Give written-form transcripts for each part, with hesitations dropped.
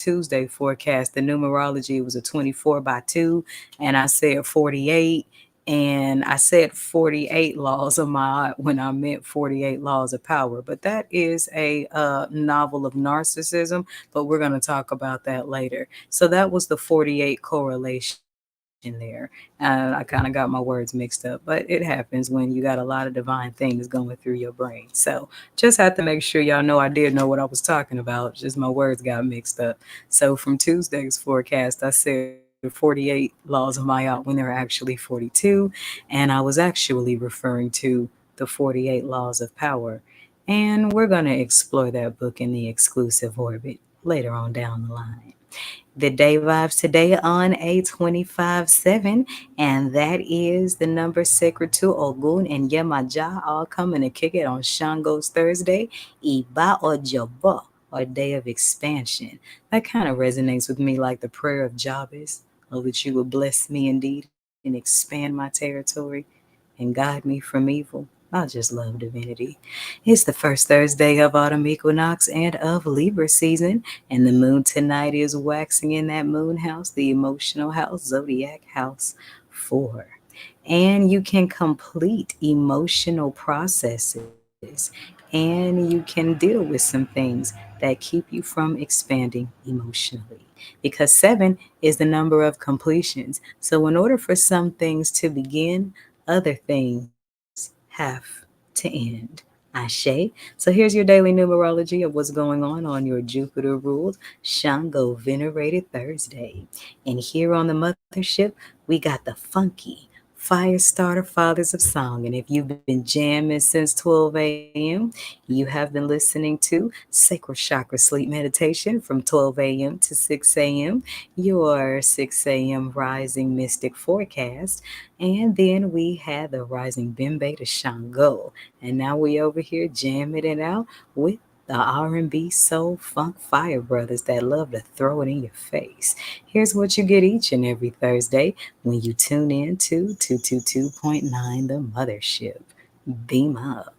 Tuesday forecast, the numerology was a 24 by 2, and I said 48. And I said 48 laws of Ma'at when I meant 48 laws of power. But that is a novel of narcissism, but we're going to talk about that later. So that was the 48 correlation there. I kind of got my words mixed up, but it happens when you got a lot of divine things going through your brain. So just have to make sure y'all know I did know what I was talking about. Just my words got mixed up. So from Tuesday's forecast, I said 48 laws of Maya when there are actually 42. And I was actually referring to the 48 laws of power. And we're going to explore that book in the exclusive orbit later on down the line. The day vibes today on A25-7, and that is the number sacred to Ogun and Yemaja, all coming to kick it on Shango's Thursday, Iba Ojobo, or Day of Expansion. That kind of resonates with me like the prayer of Jabez, oh, that you will bless me indeed and expand my territory and guide me from evil. I just love divinity. It's the first Thursday of autumn equinox and of Libra season, and the moon tonight is waxing in that moon house, the emotional house, zodiac house 4. And you can complete emotional processes, and you can deal with some things that keep you from expanding emotionally. Because 7 is the number of completions. So, in order for some things to begin, other things have to end. Ashe. So here's your daily numerology of what's going on your Jupiter ruled Shango venerated Thursday. And here on the Mothership, we got the funky fire starter fathers of song. And if you've been jamming since 12 a.m., you have been listening to Sacral Chakra Sleep Meditation from 12 a.m. to 6 a.m., your 6 a.m. rising mystic forecast. And then we had the rising Bimbe to Shango. And now we over here jamming it out with the R&B soul funk fire brothers that love to throw it in your face. Here's what you get each and every Thursday when you tune in to 222.9 The Mothership. Beam up.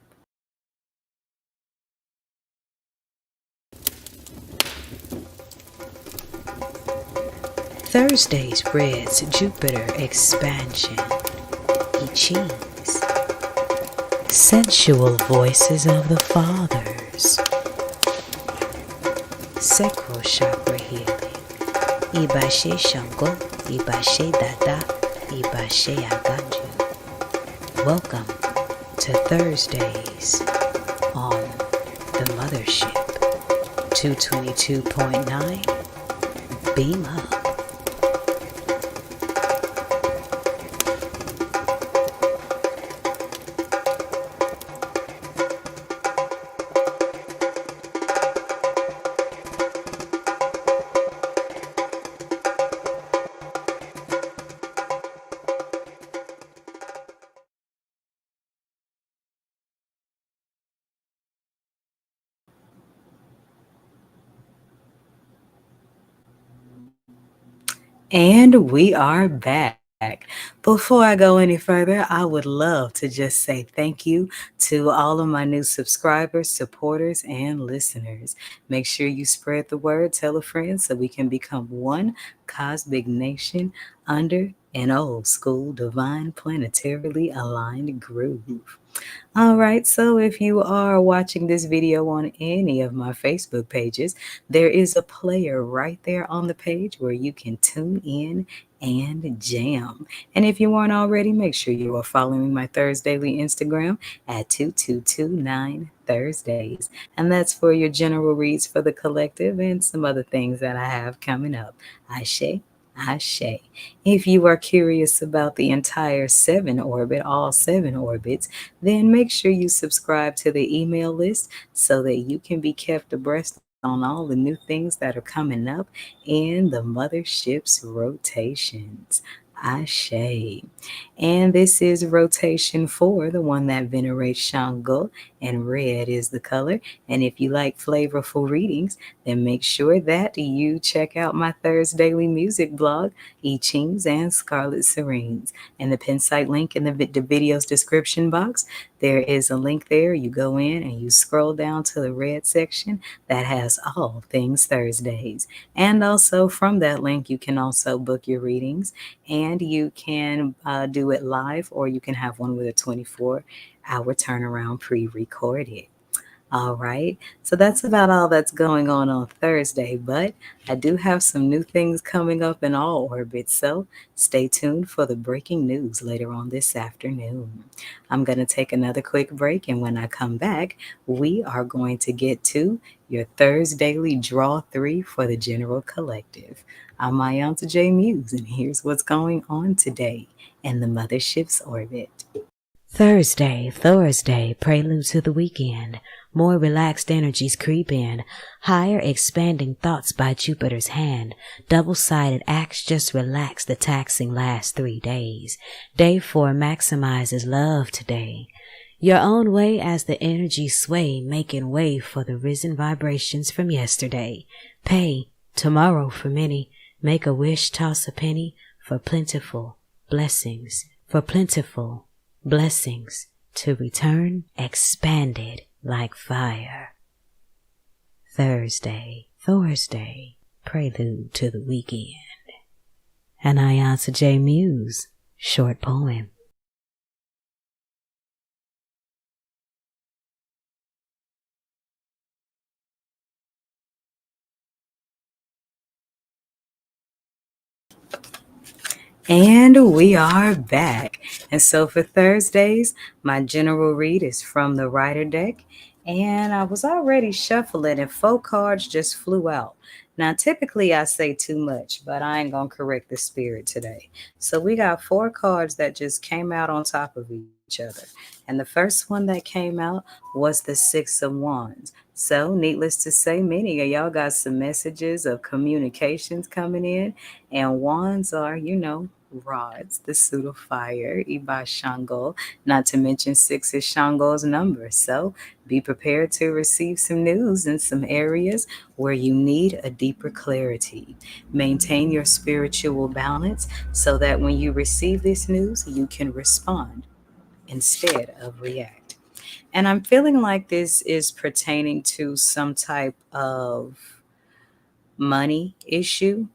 Thursday's Reds Jupiter expansion. Cheese. Sensual voices of the fathers. Sacral chakra healing. Iba Sango, Iba Dada, Iba Aganju. Welcome to Thursdays on the Mothership. 222.9. Beam up. And we are back. Before I go any further, I would love to just say thank you to all of my new subscribers, supporters, and listeners. Make sure you spread the word, tell a friend so we can become one cosmic nation under an old school, divine, planetarily aligned groove. All right, so if you are watching this video on any of my Facebook pages, there is a player right there on the page where you can tune in and jam. And if you weren't already, make sure you are following my Thursdaily Instagram at 222.9 Thursdays. And that's for your general reads for the collective and some other things that I have coming up. Ashe. Ashe. If you are curious about the entire 7 orbit, all 7 orbits, then make sure you subscribe to the email list so that you can be kept abreast on all the new things that are coming up in the mothership's rotations. Ashe. And this is rotation 4, the one that venerates Shango, and red is the color. And if you like flavorful readings, then make sure that you check out my Thursdaily music blog, iiiYansa and Scarlet Serenes. And the pin site link in the video's description box, There is a link there. You go in and you scroll down to the red section that has all things Thursdays. And also from that link, you can also book your readings, and you can do it live, or you can have one with a 24-hour turnaround pre-recorded. All right. So that's about all that's going on Thursday, but I do have some new things coming up in all orbits. So stay tuned for the breaking news later on this afternoon. I'm going to take another quick break, and when I come back, we are going to get to your Thursdaily Draw 3 for the General Collective. I'm iiiYansaje Muse, and here's what's going on today in the Mothership's orbit. Thursday, prelude to the weekend. More relaxed energies creep in. Higher expanding thoughts by Jupiter's hand. Double-sided acts just relax the taxing last 3 days. Day 4 maximizes love today. Your own way as the energies sway, making way for the risen vibrations from yesterday. Pay tomorrow for many. Make a wish, toss a penny for plentiful blessings. To return expanded like fire. Thursday, prelude to the weekend. An iiiYansaje Muse short poem. And we are back. And so for Thursdays, my general read is from the writer deck. And I was already shuffling, and 4 cards just flew out. Now, typically I say too much, but I ain't going to correct the spirit today. So we got 4 cards that just came out on top of each other. And the first one that came out was the 6 of Wands. So, needless to say, many of y'all got some messages of communications coming in. And wands are, rods, the suit of fire, Iba Sango, not to mention 6 is Shango's number. So be prepared to receive some news in some areas where you need a deeper clarity. Maintain your spiritual balance so that when you receive this news, you can respond instead of react. And I'm feeling like this is pertaining to some type of money issue,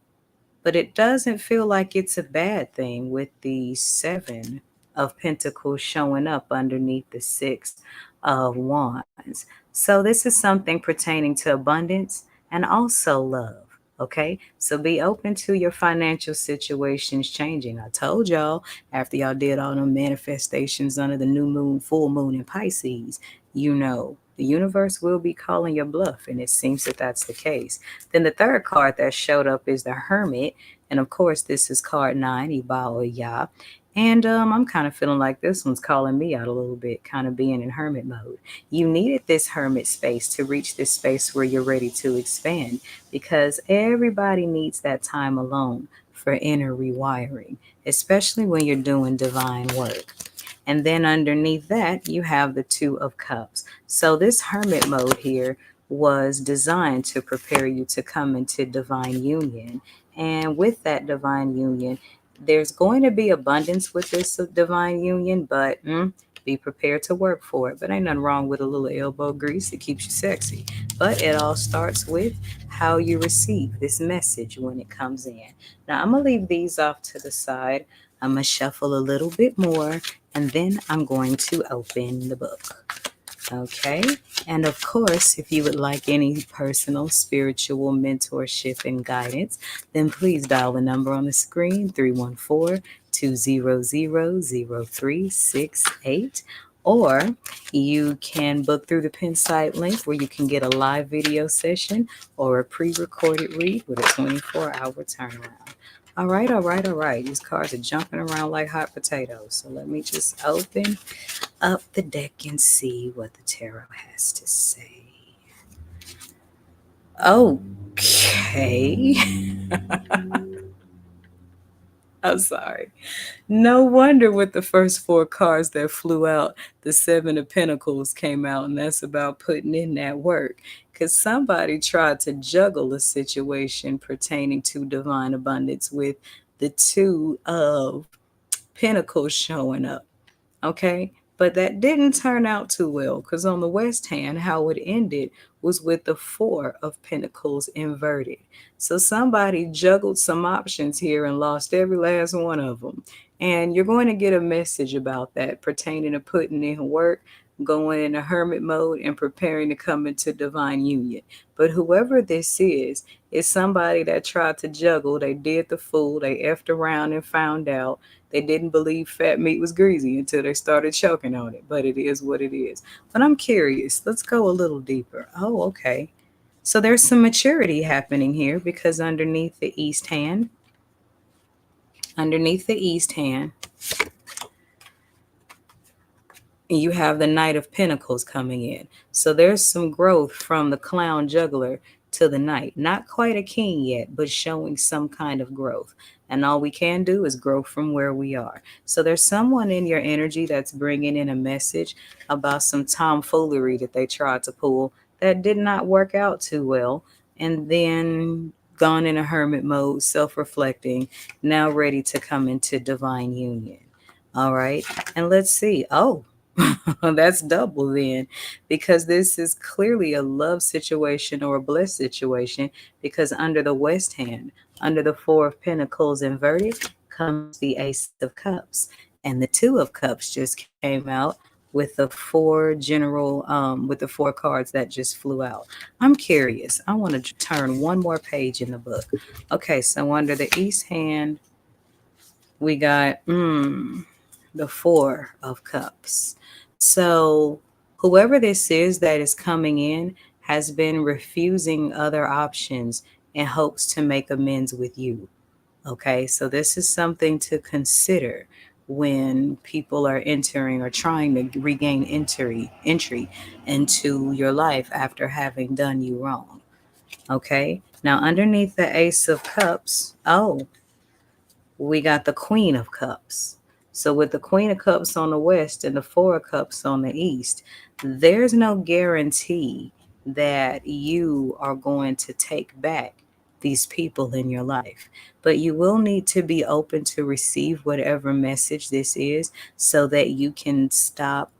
but it doesn't feel like it's a bad thing with the 7 of Pentacles showing up underneath the 6 of Wands. So this is something pertaining to abundance and also love. Okay, so be open to your financial situations changing. I told y'all after y'all did all them manifestations under the new moon, full moon in Pisces, the universe will be calling your bluff, and it seems that that's the case. Then the third card that showed up is the Hermit, and of course this is card 9, Iba Ila. And I'm kind of feeling like this one's calling me out a little bit, kind of being in hermit mode. You needed this hermit space to reach this space where you're ready to expand, because everybody needs that time alone for inner rewiring, especially when you're doing divine work. And then underneath that, you have the 2 of Cups. So this hermit mode here was designed to prepare you to come into divine union. And with that divine union, there's going to be abundance with this divine union, but be prepared to work for it. But ain't nothing wrong with a little elbow grease. It keeps you sexy. But it all starts with how you receive this message when it comes in. Now, I'm going to leave these off to the side. I'm going to shuffle a little bit more, and then I'm going to open the book. Okay. And of course, if you would like any personal spiritual mentorship and guidance, then please dial the number on the screen, 314-200-0368. Or you can book through the pin site link where you can get a live video session or a pre-recorded read with a 24-hour turnaround. All right. These cards are jumping around like hot potatoes. So let me just open up the deck and see what the tarot has to say. Okay. I'm sorry. No wonder with the first 4 cards that flew out, the 7 of Pentacles came out, and that's about putting in that work. Because somebody tried to juggle a situation pertaining to divine abundance with the 2 of Pentacles showing up. Okay, But that didn't turn out too well because on the West hand, how it ended was with the Four of Pentacles inverted. So somebody juggled some options here and lost every last one of them. And you're going to get a message about that pertaining to putting in work, going in a hermit mode, and preparing to come into divine union. But whoever this is somebody that tried to juggle. They did the fool. They effed around and found out. They didn't believe fat meat was greasy until they started choking on it. But it is what it is. But I'm curious. Let's go a little deeper. Oh, okay. So there's some maturity happening here because underneath the east hand, you have the Knight of Pentacles coming in. So there's some growth from the clown juggler to the knight. Not quite a king yet, but showing some kind of growth. And all we can do is grow from where we are. So there's someone in your energy that's bringing in a message about some tomfoolery that they tried to pull that did not work out too well. And then gone in a hermit mode, self-reflecting, now ready to come into divine union. All right. And let's see. Oh, that's double then, because this is clearly a love situation or a bliss situation. Because under the West hand, under the Four of Pentacles inverted, comes the Ace of Cups, and the Two of Cups just came out with the with the four cards that just flew out. I'm curious. I want to turn one more page in the book. Okay, so under the East hand, we got the Four of Cups. So whoever this is that is coming in has been refusing other options in hopes to make amends with you. Okay, so this is something to consider when people are entering or trying to regain entry into your life after having done you wrong. Okay, now underneath the Ace of Cups, oh, we got the Queen of Cups. So with the Queen of Cups on the west and the Four of Cups on the east, there's no guarantee that you are going to take back these people in your life. But you will need to be open to receive whatever message this is so that you can stop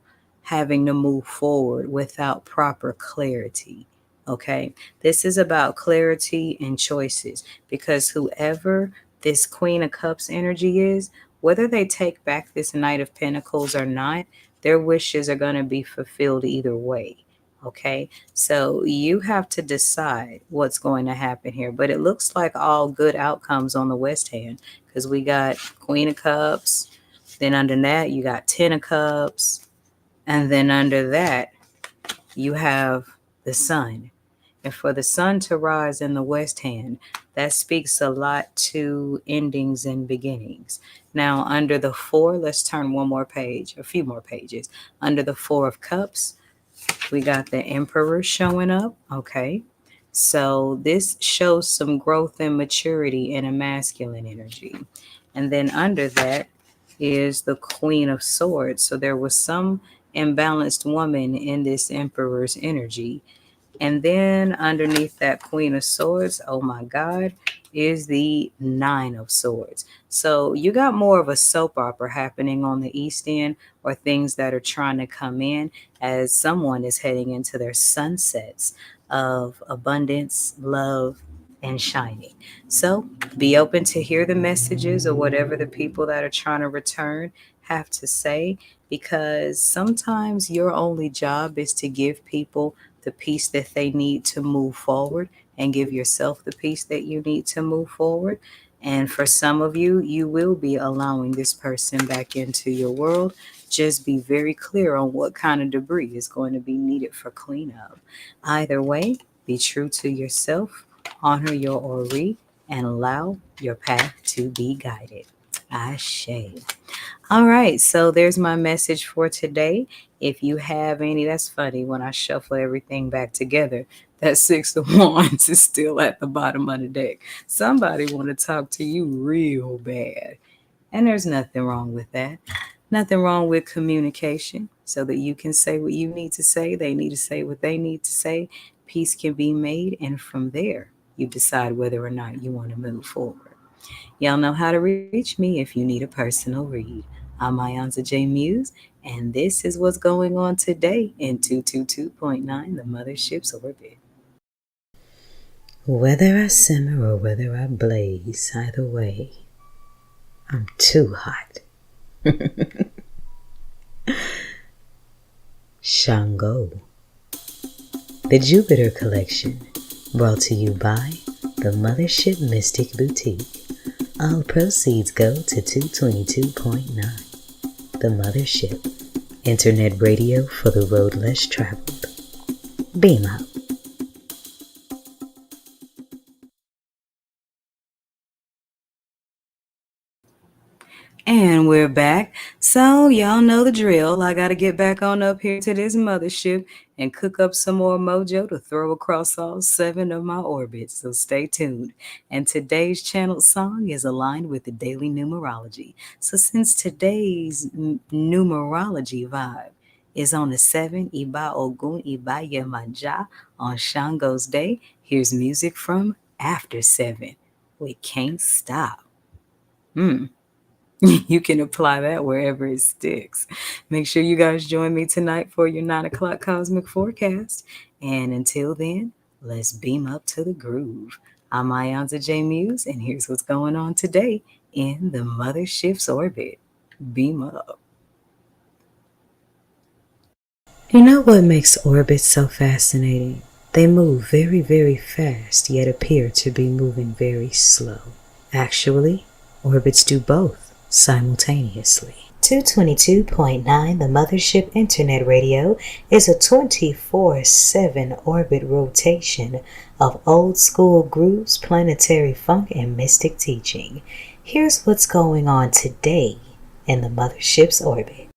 having to move forward without proper clarity. Okay? This is about clarity and choices, because whoever this Queen of Cups energy is, whether they take back this Knight of Pentacles or not, their wishes are going to be fulfilled either way. Okay, so you have to decide what's going to happen here. But it looks like all good outcomes on the West hand, because we got Queen of Cups, then under that, you got Ten of Cups, and then under that, you have the Sun. And for the sun to rise in the West hand, that speaks a lot to endings and beginnings. Now, under the Four, let's turn one more page, a few more pages. Under the Four of Cups, we got the Emperor showing up. Okay. So this shows some growth and maturity in a masculine energy. And then under that is the Queen of Swords. So there was some imbalanced woman in this Emperor's energy. And then underneath that Queen of Swords, oh my God, is the Nine of Swords. So you got more of a soap opera happening on the East End, or things that are trying to come in as someone is heading into their sunsets of abundance, love, and shining. So be open to hear the messages or whatever the people that are trying to return have to say, because sometimes your only job is to give people the peace that they need to move forward, and give yourself the peace that you need to move forward. And for some of you, you will be allowing this person back into your world. Just be very clear on what kind of debris is going to be needed for cleanup. Either way, be true to yourself, honor your Ori, and allow your path to be guided. Ashe. All right, so there's my message for today. If you have any, that's funny, when I shuffle everything back together, that Six of Wands is still at the bottom of the deck. Somebody want to talk to you real bad. And there's nothing wrong with that. Nothing wrong with communication, so that you can say what you need to say. They need to say what they need to say. Peace can be made, and from there, you decide whether or not you want to move forward. Y'all know how to reach me if you need a personal read. I'm iiiYansaje Muse, and this is what's going on today in 222.9, the Mothership's Orbit. Whether I simmer or whether I blaze, either way, I'm too hot. Shango. The Jupiter Collection, brought to you by the Mothership Mystic Boutique. All proceeds go to 222.9. The Mothership, internet radio for the road less traveled. Beam up. And we're back. So y'all know the drill. I got to get back on up here to this mothership and cook up some more mojo to throw across all 7 of my orbits. So stay tuned. And today's channeled song is aligned with the daily numerology. So since today's numerology vibe is on the 7, Iba Ogun, Iba Yemanja, on Shango's day, here's music from After 7. We can't stop. You can apply that wherever it sticks. Make sure you guys join me tonight for your 9 o'clock cosmic forecast. And until then, let's beam up to the groove. I'm iiiYansaje Muse, and here's what's going on today in the Mothership's orbit. Beam up. You know what makes orbits so fascinating? They move very, very fast, yet appear to be moving very slow. Actually, orbits do both simultaneously. 222.9, the Mothership Internet Radio, is a 24/7 orbit rotation of old school grooves, planetary funk, and mystic teaching. Here's what's going on today in the Mothership's orbit.